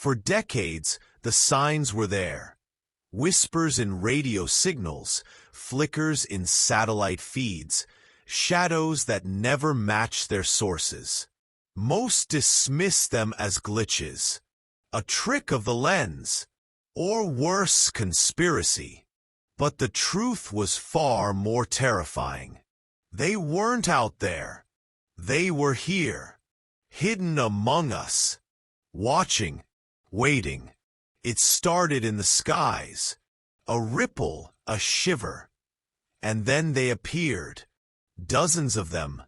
For decades, the signs were there. Whispers in radio signals, flickers in satellite feeds, shadows that never match their sources. Most dismiss them as glitches, a trick of the lens, or worse, conspiracy. But the truth was far more terrifying. They weren't out there. They were here, hidden among us, watching, waiting. It started in the skies, a ripple, a shiver. And then they appeared, dozens of them,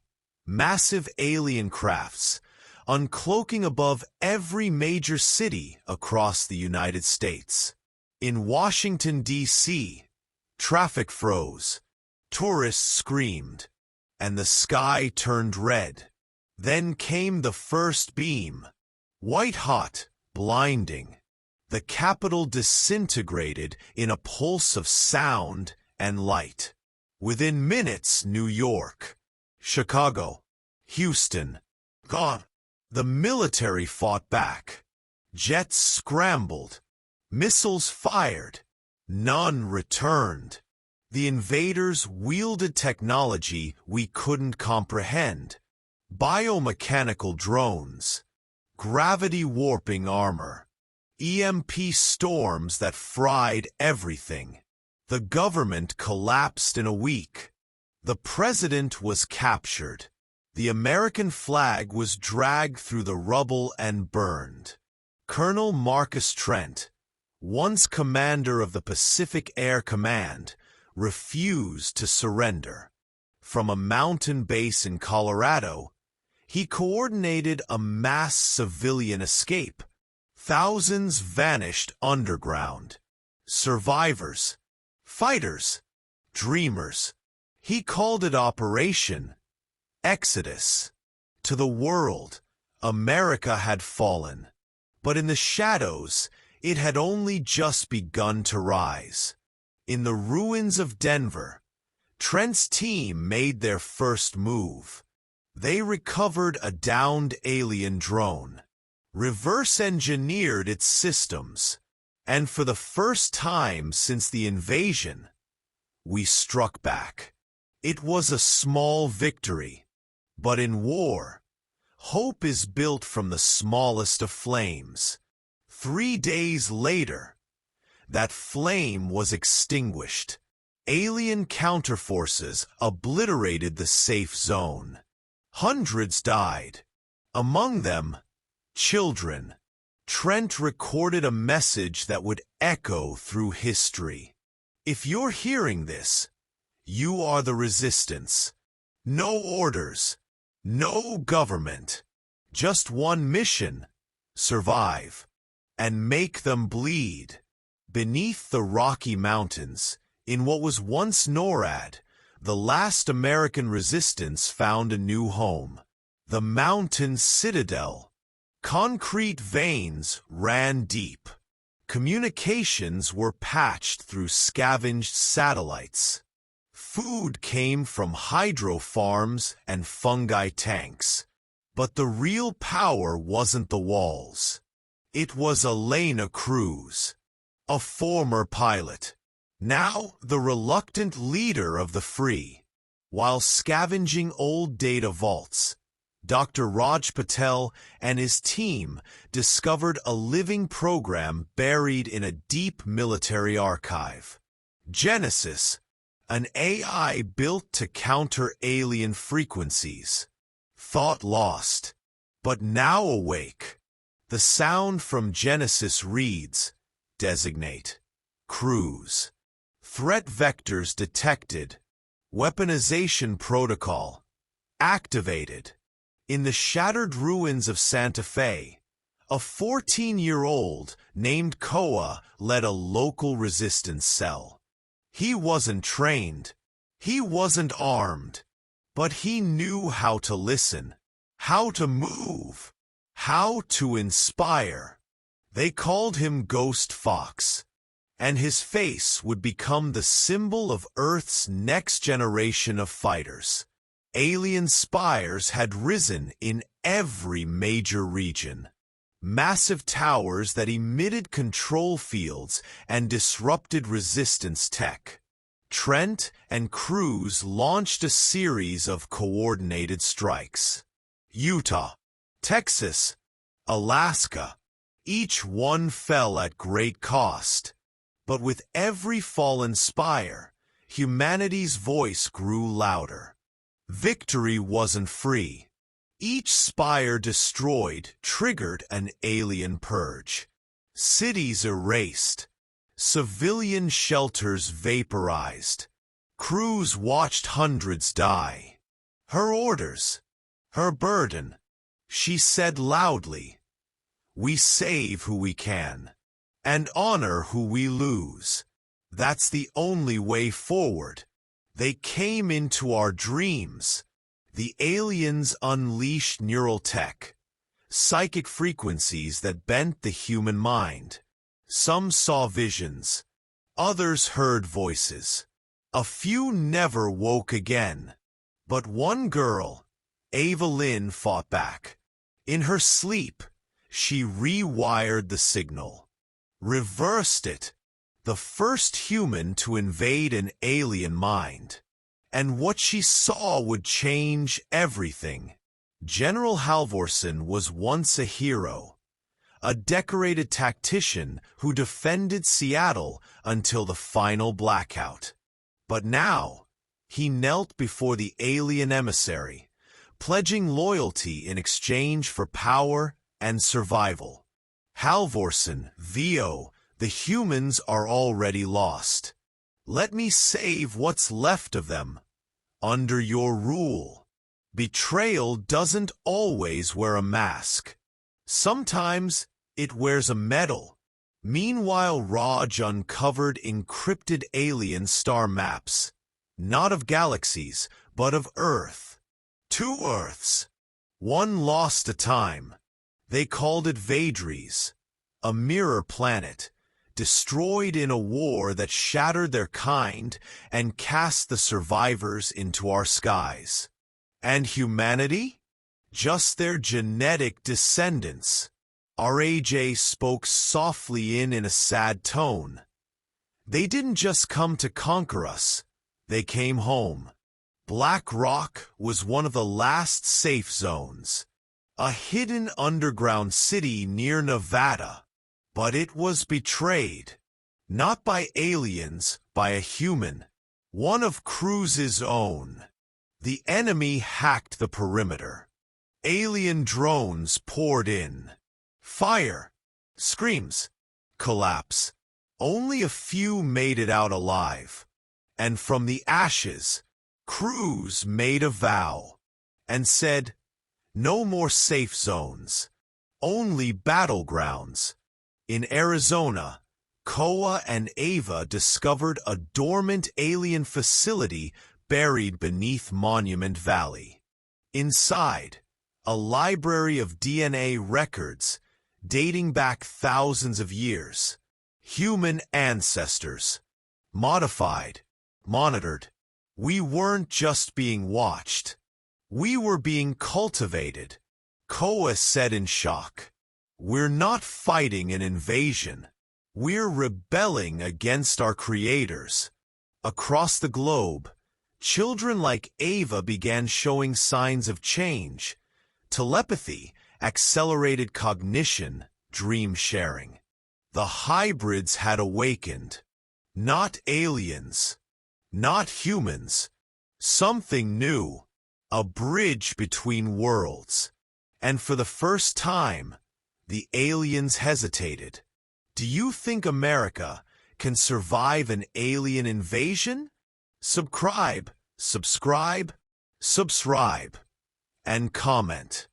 massive alien crafts, uncloaking above every major city across the United States. In Washington, D.C., traffic froze, tourists screamed, and the sky turned red. Then came the first beam, white-hot, blinding. The Capitol disintegrated in a pulse of sound and light. Within minutes, New York, Chicago, Houston, gone. The military fought back. Jets scrambled, missiles fired. None returned. The invaders wielded technology we couldn't comprehend. Biomechanical drones, gravity warping armor, EMP storms that fried everything. The government collapsed in a week. The president was captured. The American flag was dragged through the rubble and burned. Colonel Marcus Trent, once commander of the Pacific Air Command, refused to surrender. From a mountain base in Colorado, he coordinated a mass civilian escape. Thousands vanished underground. Survivors, fighters, dreamers. He called it Operation Exodus. To the world, America had fallen. But in the shadows, it had only just begun to rise. In the ruins of Denver, Trent's team made their first move. They recovered a downed alien drone, reverse-engineered its systems, and for the first time since the invasion, we struck back. It was a small victory, but in war, hope is built from the smallest of flames. 3 days later, that flame was extinguished. Alien counterforces obliterated the safe zone. Hundreds died. Among them, children. Trent recorded a message that would echo through history. If you're hearing this, you are the resistance. No orders, no government. Just one mission: survive. And make them bleed. Beneath the Rocky Mountains, in what was once NORAD, the last American resistance found a new home. The mountain citadel. Concrete veins ran deep. Communications were patched through scavenged satellites. Food came from hydro farms and fungi tanks. But the real power wasn't the walls. It was Elena Cruz, a former pilot, now the reluctant leader of the free. While scavenging old data vaults, Dr. Raj Patel and his team discovered a living program buried in a deep military archive. Genesis, an AI built to counter alien frequencies. Thought lost, but now awake. The sound from Genesis reads, designate, Cruz. Threat vectors detected. Weaponization protocol activated. In the shattered ruins of Santa Fe, a 14-year-old named Koa led a local resistance cell. He wasn't trained. He wasn't armed. But he knew how to listen, how to move, how to inspire. They called him Ghost Fox, and his face would become the symbol of Earth's next generation of fighters. Alien spires had risen in every major region. massive towers that emitted control fields and disrupted resistance tech. Trent and Cruz launched a series of coordinated strikes. Utah, Texas, Alaska, each one fell at great cost. But with every fallen spire, humanity's voice grew louder. Victory wasn't free. Each spire destroyed triggered an alien purge. Cities erased. Civilian shelters vaporized. Crews watched hundreds die. Her orders, her burden. She said loudly, "We save who we can, and honor who we lose. That's the only way forward." They came into our dreams. The aliens unleashed neural tech, psychic frequencies that bent the human mind. Some saw visions, others heard voices. A few never woke again. But one girl, Ava Lynn, fought back. In her sleep, she rewired the signal, reversed it, the first human to invade an alien mind. And what she saw would change everything. General Halvorsen was once a hero, a decorated tactician who defended Seattle until the final blackout. But now, he knelt before the alien emissary, pledging loyalty in exchange for power and survival. Halvorsen, VO, the humans are already lost. Let me save what's left of them. Under your rule. Betrayal doesn't always wear a mask. Sometimes it wears a medal. Meanwhile, Raj uncovered encrypted alien star maps, not of galaxies, but of Earth. 2 Earths. One lost to time. They called it Vadres, a mirror planet, destroyed in a war that shattered their kind and cast the survivors into our skies. And humanity? Just their genetic descendants. RAJ spoke softly in a sad tone. They didn't just come to conquer us, they came home. Black Rock was one of the last safe zones, a hidden underground city near Nevada. But it was betrayed, not by aliens, by a human, one of Cruz's own. The enemy hacked the perimeter. Alien drones poured in. Fire, screams, collapse. Only a few made it out alive. And from the ashes, Cruz made a vow and said, "No more safe zones, only battlegrounds." In Arizona, Koa and Ava discovered a dormant alien facility buried beneath Monument Valley. Inside, a library of DNA records dating back thousands of years. Human ancestors. Modified. Monitored. We weren't just being watched. We were being cultivated. Koa said in shock. We're not fighting an invasion. We're rebelling against our creators. Across the globe, children like Ava began showing signs of change. Telepathy, accelerated cognition, dream sharing. The hybrids had awakened. Not aliens. Not humans. Something new. A bridge between worlds. And for the first time, the aliens hesitated. Do you think America can survive an alien invasion? Subscribe, and comment.